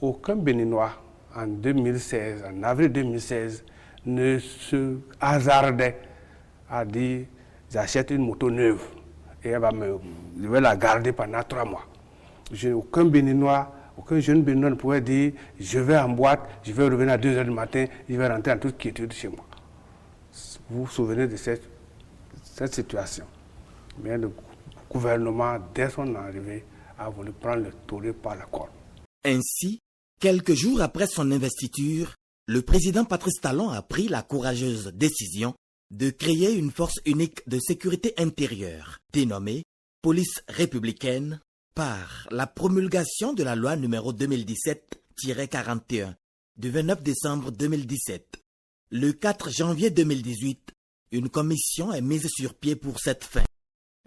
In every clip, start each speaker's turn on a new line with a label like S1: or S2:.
S1: Aucun Béninois en 2016, en avril 2016, ne se hasardait à dire j'achète une moto neuve et je vais la garder pendant 3 mois. Aucun Béninois, aucun jeune Béninois ne pouvait dire je vais en boîte, je vais revenir à 2h du matin, je vais rentrer en toute quiétude chez moi. Vous vous souvenez de cette situation. Mais le gouvernement, dès son arrivée, a voulu prendre le taureau par la corde.
S2: Ainsi, quelques jours après son investiture, le président Patrice Talon a pris la courageuse décision de créer une force unique de sécurité intérieure, dénommée Police républicaine, par la promulgation de la loi numéro 2017-41 du 29 décembre 2017. Le 4 janvier 2018, une commission est mise sur pied pour cette fin.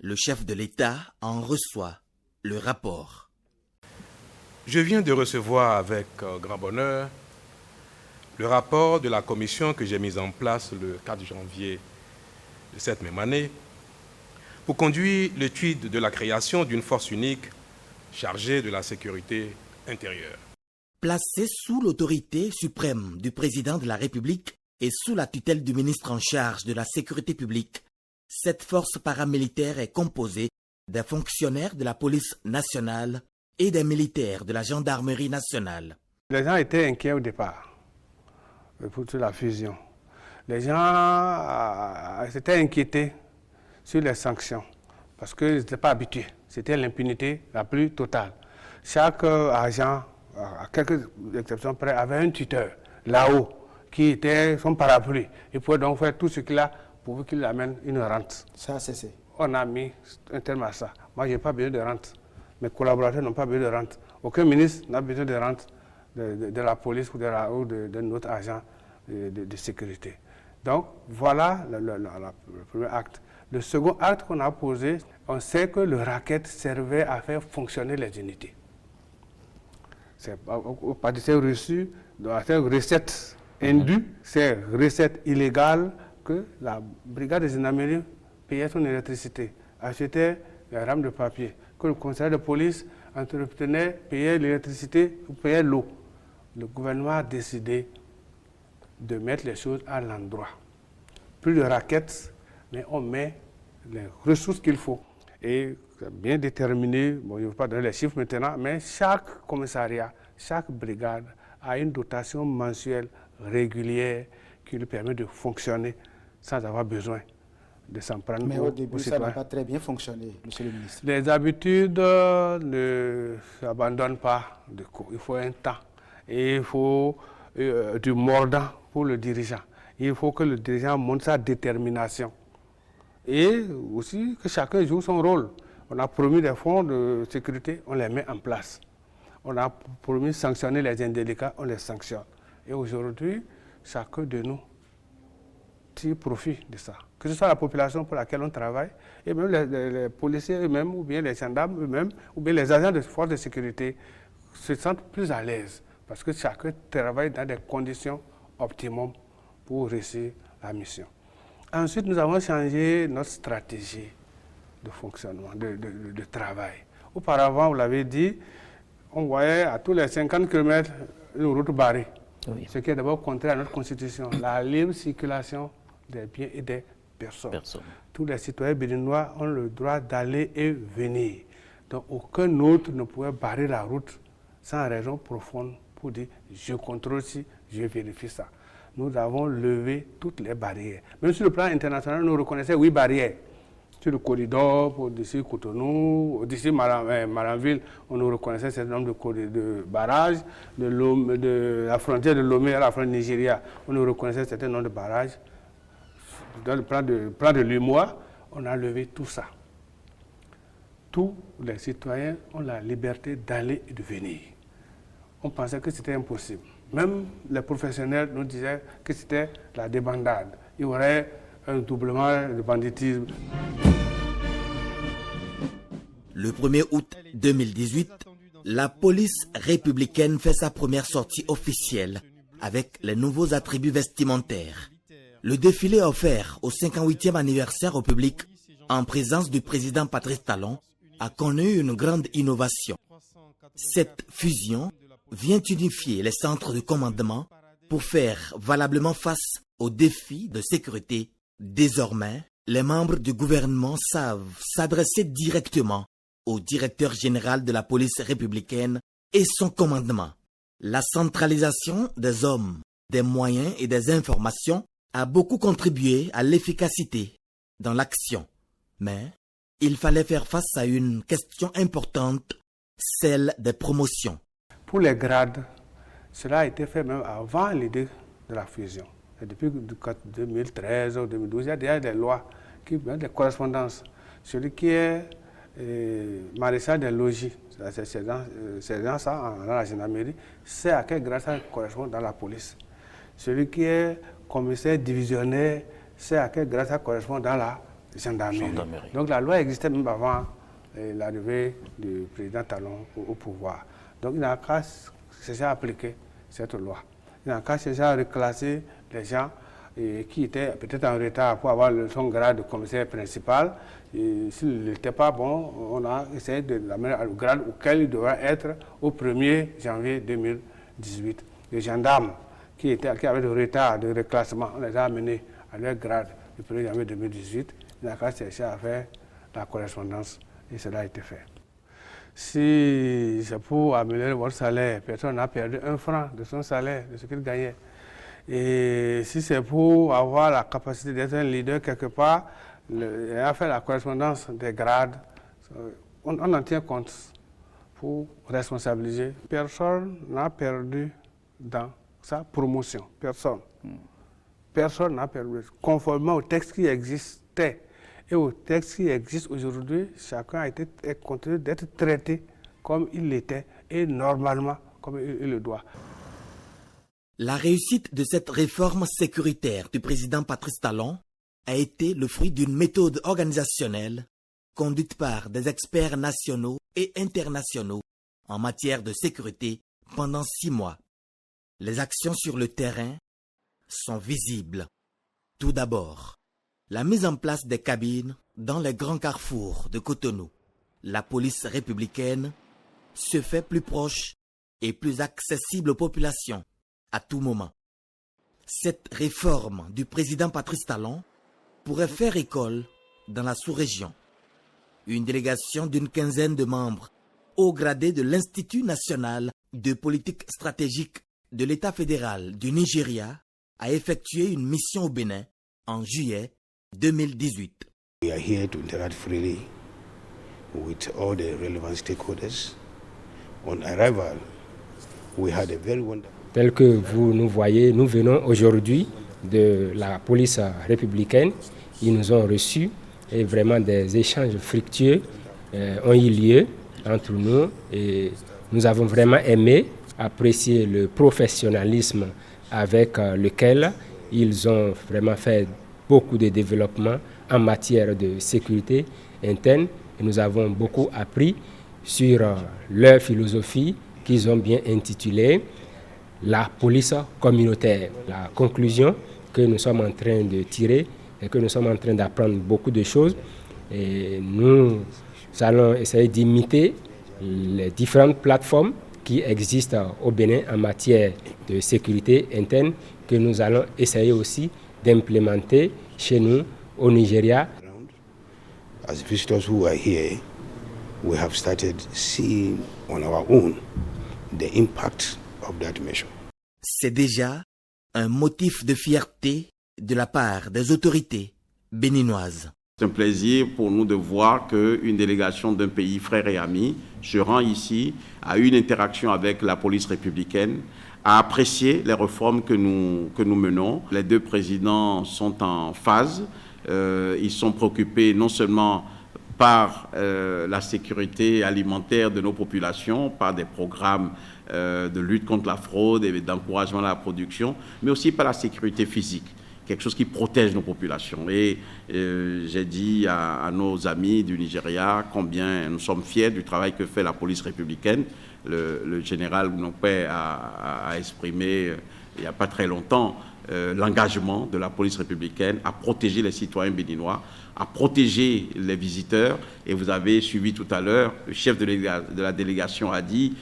S2: Le chef de l'État en reçoit le rapport.
S3: Je viens de recevoir avec grand bonheur le rapport de la commission que j'ai mise en place le 4 janvier de cette même année pour conduire l'étude de la création d'une force unique chargée de la sécurité intérieure.
S2: Placée sous l'autorité suprême du président de la République et sous la tutelle du ministre en charge de la sécurité publique, cette force paramilitaire est composée des fonctionnaires de la police nationale et des militaires de la gendarmerie nationale.
S1: Les gens étaient inquiets au départ pour la fusion. Les gens s'étaient inquiétés sur les sanctions parce qu'ils n'étaient pas habitués. C'était l'impunité la plus totale. Chaque agent, à quelques exceptions près, avait un tuteur là-haut qui était son parapluie. Il pouvait donc faire tout ce qu'il a pour qu'il amène une rente.
S4: Ça a cessé.
S1: On a mis un terme à ça. Moi, je n'ai pas besoin de rente. Mes collaborateurs n'ont pas besoin de rente. Aucun ministre n'a besoin de rente de la police ou de notre agent de sécurité. Donc, voilà le premier acte. Le second acte qu'on a posé, on sait que le racket servait à faire fonctionner les unités. C'est par ces reçus, ces recettes indues, ces recettes illégales que la brigade des gendarmeries payait son électricité, achetait les rames de papier, que le commissariat de police entretenait, payait l'électricité ou payait l'eau. Le gouvernement a décidé de mettre les choses à l'endroit. Plus de raquettes, mais on met les ressources qu'il faut. Et bien déterminé, bon, je ne veux pas donner les chiffres maintenant, mais chaque commissariat, chaque brigade a une dotation mensuelle régulière qui lui permet de fonctionner sans avoir besoin de s'en prendre.
S4: Mais au début, ça n'a pas très bien fonctionné, monsieur le ministre.
S1: Les habitudes ne s'abandonnent pas de coup. Il faut un temps. Et il faut du mordant pour le dirigeant. Il faut que le dirigeant montre sa détermination. Et aussi que chacun joue son rôle. On a promis des fonds de sécurité, on les met en place. On a promis de sanctionner les indélicats, on les sanctionne. Et aujourd'hui, chacun de nous tire profit de ça. Que ce soit la population pour laquelle on travaille, et même les policiers eux-mêmes, ou bien les gendarmes eux-mêmes, ou bien les agents de force de sécurité se sentent plus à l'aise. Parce que chacun travaille dans des conditions optimum pour réussir la mission. Ensuite, nous avons changé notre stratégie de fonctionnement, de travail. Auparavant, vous l'avez dit, on voyait à tous les 50 km une route barrée. Oui. Ce qui est d'abord contraire à notre constitution, la libre circulation des biens et des personnes. Tous les citoyens béninois ont le droit d'aller et venir. Donc aucun autre ne pouvait barrer la route sans raison profonde pour dire je contrôle ci, je vérifie ça. Nous avons levé toutes les barrières. Même sur le plan international, nous reconnaissons 8 barrières. Sur le corridor, d'ici Cotonou, d'ici Maranville, on nous reconnaissait un certain nombre de barrages. De la frontière de Lomé à la frontière Nigeria, on nous reconnaissait un certain nombre de barrages. Dans le plan de l'UMOA, on a levé tout ça. Tous les citoyens ont la liberté d'aller et de venir. On pensait que c'était impossible. Même les professionnels nous disaient que c'était la débandade. Il y aurait un doublement de banditisme.
S2: Le 1er août 2018, la police républicaine fait sa première sortie officielle avec les nouveaux attributs vestimentaires. Le défilé offert au 58e anniversaire au public, en présence du président Patrice Talon, a connu une grande innovation. Cette fusion vient unifier les centres de commandement pour faire valablement face aux défis de sécurité. Désormais, les membres du gouvernement savent s'adresser directement au directeur général de la police républicaine et son commandement. La centralisation des hommes, des moyens et des informations a beaucoup contribué à l'efficacité dans l'action. Mais il fallait faire face à une question importante, celle des promotions.
S1: Pour les grades, cela a été fait même avant l'idée de la fusion. Et depuis 2013 ou 2012, il y a déjà des lois, des correspondances. Celui qui est maréchal des logis, c'est dans ça, dans la gendarmerie, sait à quel grade ça correspond dans la police. Celui qui est commissaire divisionnaire sait à quel grade ça correspond dans la gendarmerie. Donc la loi existait même avant l'arrivée du président Talon au pouvoir. Donc il n'a qu'à chercher à appliquer cette loi. Il n'a qu'à chercher à reclasser les gens qui étaient peut-être en retard pour avoir son grade de commissaire principal. S'il n'était pas bon, on a essayé de l'amener au grade auquel il devrait être au 1er janvier 2018. Les gendarmes qui avaient du retard de reclassement, on les a amenés à leur grade le 1er janvier 2018. Il n'a qu'à chercher à faire la correspondance et cela a été fait. Si c'est pour améliorer votre salaire, personne n'a perdu 1 franc de son salaire, de ce qu'il gagnait. Et si c'est pour avoir la capacité d'être un leader quelque part, à faire la correspondance des grades, on en tient compte pour responsabiliser. Personne n'a perdu dans sa promotion. Personne. Personne n'a perdu. Conformément au texte qui existait et au texte qui existe aujourd'hui, chacun est continué d'être traité comme il l'était et normalement comme il le doit.
S2: La réussite de cette réforme sécuritaire du président Patrice Talon a été le fruit d'une méthode organisationnelle conduite par des experts nationaux et internationaux en matière de sécurité pendant 6 mois. Les actions sur le terrain sont visibles. Tout d'abord, la mise en place des cabines dans les grands carrefours de Cotonou. La police républicaine se fait plus proche et plus accessible aux populations à tout moment. Cette réforme du président Patrice Talon pourrait faire école dans la sous-région. Une délégation d'une 15aine de membres haut gradés de l'Institut national de politique stratégique de l'État fédéral du Nigeria a effectué une mission au Bénin en juillet 2018.
S5: We are here to interact freely with all the relevant stakeholders. On arrival, we had a very wonderful...
S6: Tel que vous nous voyez, nous venons aujourd'hui de la police républicaine. Ils nous ont reçus et vraiment des échanges fructueux ont eu lieu entre nous et nous avons vraiment aimé apprécier le professionnalisme avec lequel ils ont vraiment fait beaucoup de développement en matière de sécurité interne et nous avons beaucoup appris sur leur philosophie qu'ils ont bien intitulée la police communautaire. La conclusion que nous sommes en train de tirer et que nous sommes en train d'apprendre beaucoup de choses et nous allons essayer d'imiter les différentes plateformes qui existent au Bénin en matière de sécurité interne que nous allons essayer aussi d'implémenter chez nous au Nigeria.
S5: As visitors who are here, we have started seeing on our own the impact of that measure.
S2: C'est déjà un motif de fierté de la part des autorités béninoises.
S7: C'est un plaisir pour nous de voir qu'une délégation d'un pays frère et ami se rend ici, a eu une interaction avec la police républicaine, a apprécié les réformes que nous menons. Les 2 présidents sont en phase. Ils sont préoccupés non seulement par la sécurité alimentaire de nos populations, par des programmes de lutte contre la fraude et d'encouragement à la production, mais aussi par la sécurité physique, quelque chose qui protège nos populations. Et j'ai dit à nos amis du Nigeria combien nous sommes fiers du travail que fait la police républicaine. Le général Nopé a exprimé il n'y a pas très longtemps l'engagement de la police républicaine à protéger les citoyens béninois, à protéger les visiteurs. Et vous avez suivi tout à l'heure, le chef de la délégation a dit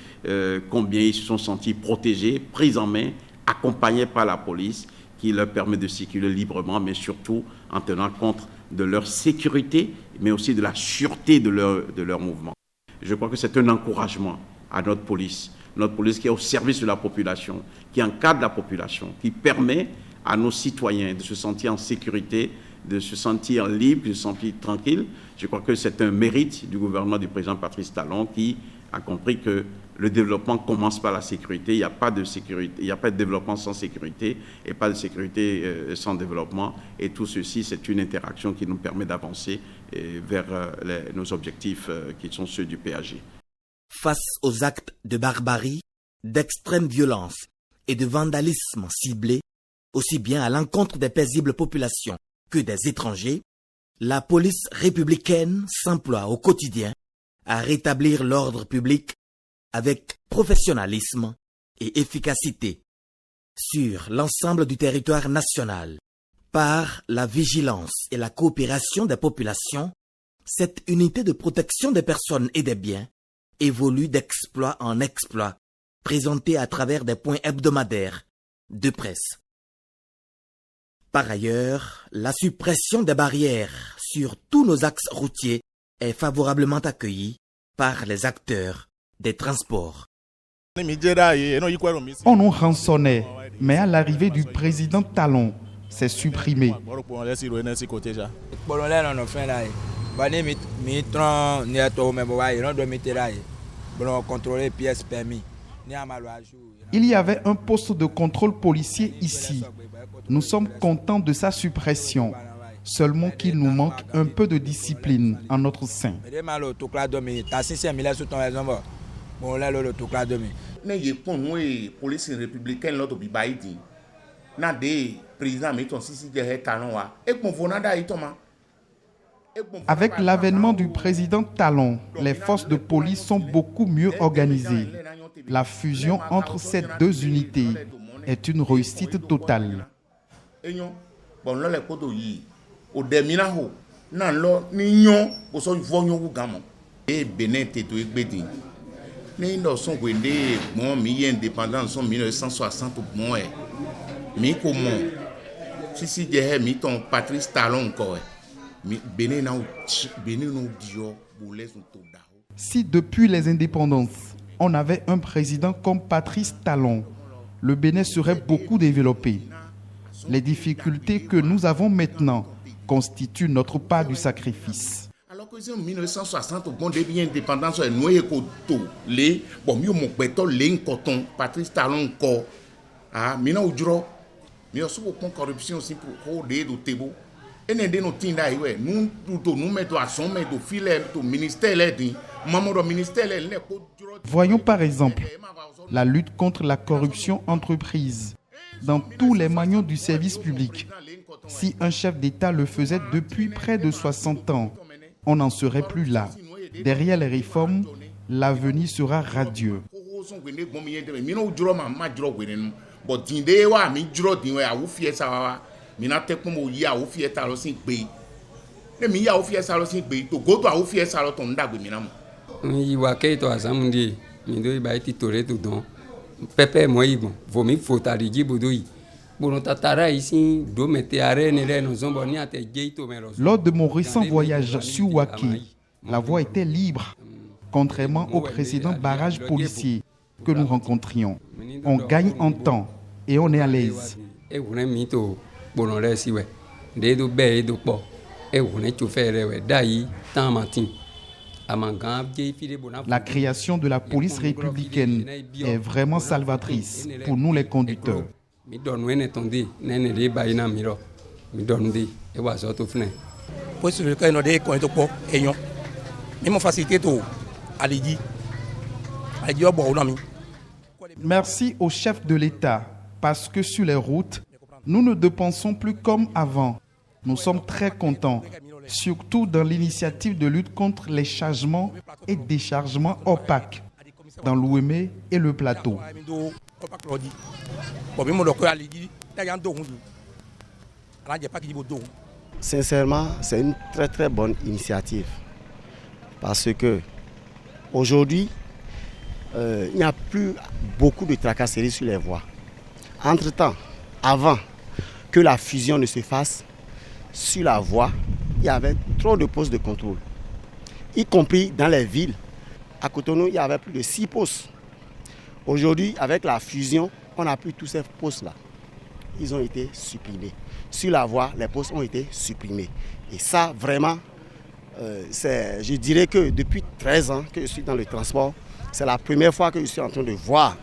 S7: combien ils se sont sentis protégés, pris en main, accompagnés par la police, qui leur permet de circuler librement, mais surtout en tenant compte de leur sécurité, mais aussi de la sûreté de leur mouvement. Je crois que c'est un encouragement à notre police qui est au service de la population, qui encadre la population, qui permet à nos citoyens de se sentir en sécurité, de se sentir libre, de se sentir tranquille. Je crois que c'est un mérite du gouvernement du président Patrice Talon qui a compris que le développement commence par la sécurité. Il n'y a pas de sécurité, il n'y a pas de développement sans sécurité et pas de sécurité sans développement. Et tout ceci, c'est une interaction qui nous permet d'avancer vers nos objectifs qui sont ceux du PAG.
S2: Face aux actes de barbarie, d'extrême violence et de vandalisme ciblés, aussi bien à l'encontre des paisibles populations que des étrangers, la police républicaine s'emploie au quotidien à rétablir l'ordre public avec professionnalisme et efficacité sur l'ensemble du territoire national. Par la vigilance et la coopération des populations, cette unité de protection des personnes et des biens évolue d'exploit en exploit, présenté à travers des points hebdomadaires de presse. Par ailleurs, la suppression des barrières sur tous nos axes routiers est favorablement accueillie par les acteurs des transports.
S8: On nous rançonnait, mais à l'arrivée du président Talon, c'est supprimé. Il y avait un poste de contrôle policier ici. Nous sommes contents de sa suppression, seulement qu'il nous manque un peu de discipline en notre sein. Avec l'avènement du président Talon, les forces de police sont beaucoup mieux organisées. La fusion entre ces deux unités est une réussite totale. Si depuis les indépendances, on avait un président comme Patrice Talon, le Bénin serait beaucoup développé. Les difficultés que nous avons maintenant constituent notre part du sacrifice.
S5: Alors que en 1960, au bon début indépendance, nous avons les Patrice Talon encore. Ah, maintenant mais aussi pour corruption aussi pour des tebo. Et nous mettons à son filet au ministère.
S8: Voyons par exemple la lutte contre la corruption entreprise dans tous les maillons du service public. Si un chef d'État le faisait depuis près de 60 ans, on n'en serait plus là. Derrière les réformes, l'avenir sera radieux. Lors de mon récent voyage sur Waké, la voie était libre, contrairement au précédent barrage policier que nous rencontrions. On gagne en temps et on est à l'aise. La création de la police républicaine est vraiment salvatrice pour nous les conducteurs. Merci au chef de l'État, parce que sur les routes, nous ne dépensons plus comme avant. Nous sommes très contents, surtout dans l'initiative de lutte contre les chargements et déchargements opaques dans l'Ouémé et le plateau.
S9: Sincèrement, c'est une très très bonne initiative parce que aujourd'hui, il n'y a plus beaucoup de tracasseries sur les voies. Entre-temps, avant que la fusion ne se fasse, sur la voie, il y avait trop de postes de contrôle, y compris dans les villes. À Cotonou, il y avait plus de 6 postes. Aujourd'hui, avec la fusion, on n'a plus tous ces postes-là. Ils ont été supprimés. Sur la voie, les postes ont été supprimés. Et ça, vraiment, je dirais que depuis 13 ans que je suis dans le transport, c'est la première fois que je suis en train de voir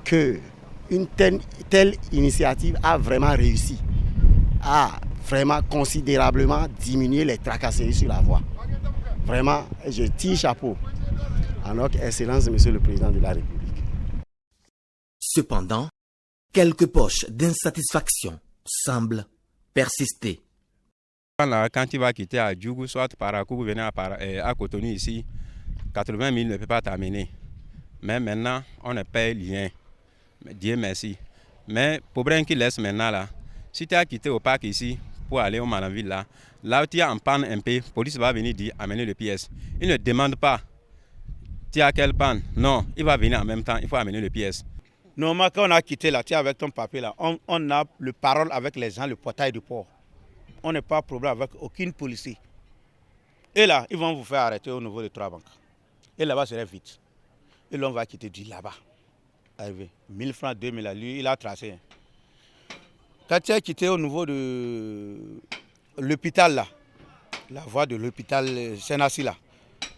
S9: qu'une telle initiative a vraiment réussi à vraiment considérablement diminuer les tracasseries sur la voie. Vraiment, je tire chapeau à notre Excellence, Monsieur le Président de la République.
S2: Cependant, quelques poches d'insatisfaction semblent persister.
S10: Quand tu vas quitter à Djougou, soit Parakou, venir à Cotonou ici, 80 000 ne peut pas t'amener. Mais maintenant, on ne paye rien. Dieu merci. Mais pour problème qu'il laisse maintenant là, si tu as quitté au parc ici pour aller au Malanville là où tu es en panne un peu, la police va venir dire amener les pièces. Il ne demande pas tu as quelle panne. Non, il va venir en même temps, il faut amener les pièces.
S11: Normalement, quand on a quitté là, tu es avec ton papier là, on a le parole avec les gens, le portail du port. On n'est pas problème avec aucun policier. Et là, ils vont vous faire arrêter au niveau des 3 banques. Et là-bas, c'est vite. Et là, on va quitter du là-bas. Arrivé. 1000 francs, 2000, lui, il a tracé. Quand tu as quitté au niveau de l'hôpital là, la voie de l'hôpital Sénassi là,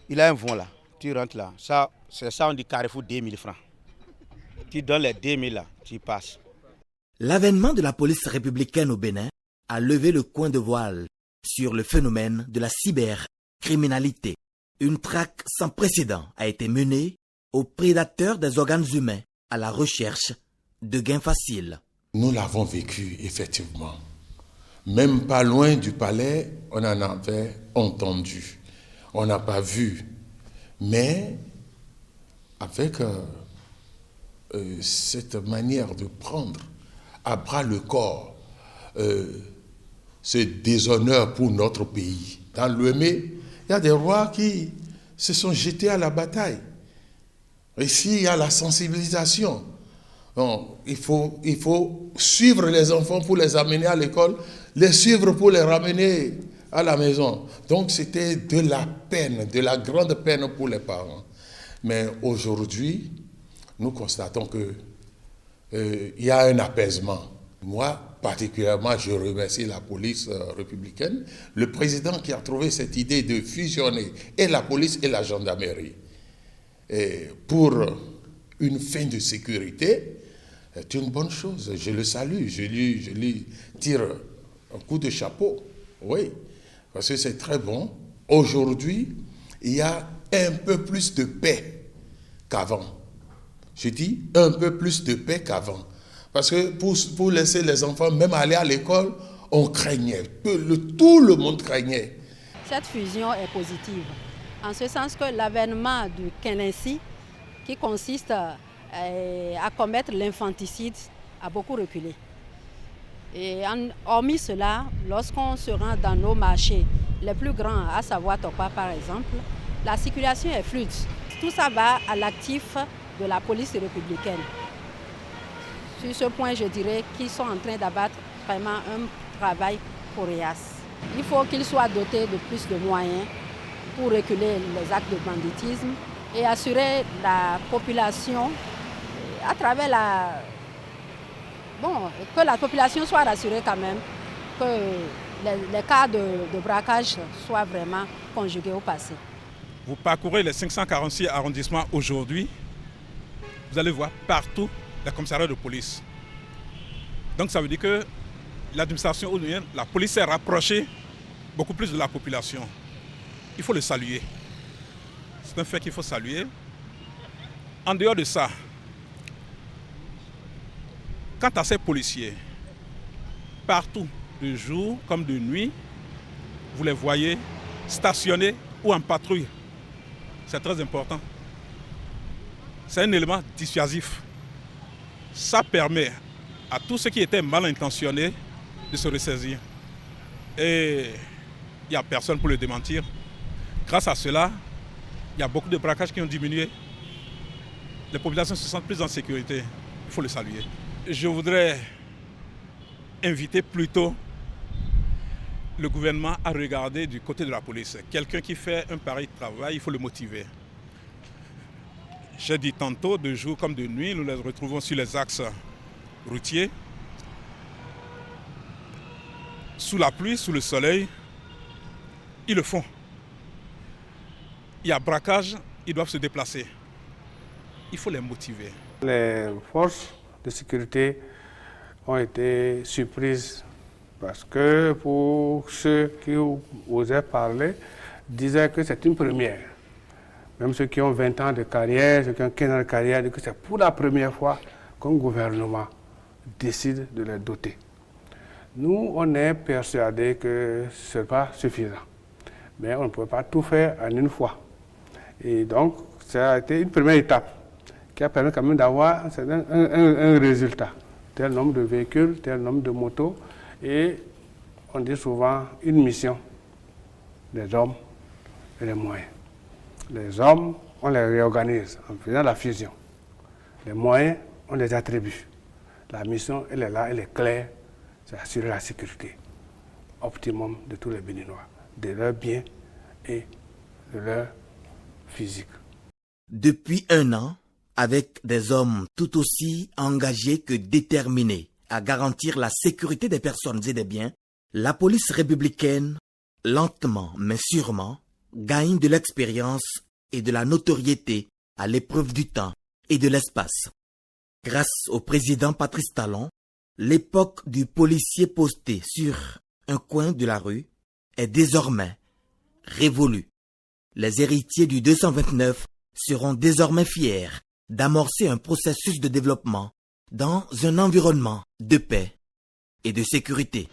S11: il a un vent là, tu rentres là. Ça, c'est ça, on dit carrefour 2000 francs. Tu donnes les 2000 là, tu passes.
S2: L'avènement de la police républicaine au Bénin a levé le coin de voile sur le phénomène de la cybercriminalité. Une traque sans précédent a été menée aux prédateurs des organes humains à la recherche de gains faciles.
S5: Nous l'avons vécu, effectivement. Même pas loin du palais, on en avait entendu. On n'a pas vu. Mais avec cette manière de prendre à bras le corps ce déshonneur pour notre pays. Dans l'Ouémé, il y a des rois qui se sont jetés à la bataille. Ici, il y a la sensibilisation. Donc, il faut suivre les enfants pour les amener à l'école, les suivre pour les ramener à la maison. Donc, c'était de la peine, de la grande peine pour les parents. Mais aujourd'hui, nous constatons qu'il y a un apaisement. Moi, particulièrement, je remercie la police républicaine, le président qui a trouvé cette idée de fusionner et la police et la gendarmerie. Et pour une fin de sécurité, c'est une bonne chose. Je le salue, je lui tire un coup de chapeau. Oui, parce que c'est très bon. Aujourd'hui, il y a un peu plus de paix qu'avant. Je dis un peu plus de paix qu'avant. Parce que pour laisser les enfants même aller à l'école, on craignait. Tout le monde craignait.
S12: Cette fusion est positive. En ce sens que l'avènement du Kelensi, qui consiste à commettre l'infanticide, a beaucoup reculé. Et hormis cela, lorsqu'on se rend dans nos marchés les plus grands, à savoir Tokpa par exemple, la circulation est fluide. Tout ça va à l'actif de la police républicaine. Sur ce point, je dirais qu'ils sont en train d'abattre vraiment un travail coréas. Il faut qu'ils soient dotés de plus de moyens pour reculer les actes de banditisme et assurer la population à travers que la population soit rassurée quand même, que les cas de braquage soient vraiment conjugués au passé.
S13: Vous parcourez les 546 arrondissements aujourd'hui, vous allez voir partout les commissariats de police. Donc ça veut dire que l'administration, la police s'est rapprochée beaucoup plus de la population. Il faut le saluer. C'est un fait qu'il faut saluer. En dehors de ça, quant à ces policiers, partout, de jour comme de nuit, vous les voyez stationnés ou en patrouille. C'est très important. C'est un élément dissuasif. Ça permet à tous ceux qui étaient mal intentionnés de se ressaisir. Et il n'y a personne pour le démentir. Grâce à cela, il y a beaucoup de braquages qui ont diminué. Les populations se sentent plus en sécurité. Il faut le saluer. Je voudrais inviter plutôt le gouvernement à regarder du côté de la police. Quelqu'un qui fait un pareil travail, il faut le motiver. J'ai dit tantôt, de jour comme de nuit, nous les retrouvons sur les axes routiers. Sous la pluie, sous le soleil, ils le font. Il y a braquage, ils doivent se déplacer. Il faut les motiver.
S1: Les forces de sécurité ont été surprises parce que pour ceux qui osaient parler, disaient que c'est une première. Même ceux qui ont 20 ans de carrière, ceux qui ont 15 ans de carrière, disent que c'est pour la première fois qu'un gouvernement décide de les doter. Nous, on est persuadés que ce n'est pas suffisant. Mais on ne peut pas tout faire en une fois. Et donc, ça a été une première étape qui a permis quand même d'avoir un résultat. Tel nombre de véhicules, tel nombre de motos. Et on dit souvent une mission des hommes et des moyens. Les hommes, on les réorganise en faisant la fusion. Les moyens, on les attribue. La mission, elle est là, elle est claire. C'est assurer la sécurité optimum de tous les Béninois, de leurs biens et de leur physique.
S2: Depuis 1 an, avec des hommes tout aussi engagés que déterminés à garantir la sécurité des personnes et des biens, la police républicaine, lentement mais sûrement, gagne de l'expérience et de la notoriété à l'épreuve du temps et de l'espace. Grâce au président Patrice Talon, l'époque du policier posté sur un coin de la rue est désormais révolue. Les héritiers du 229 seront désormais fiers d'amorcer un processus de développement dans un environnement de paix et de sécurité.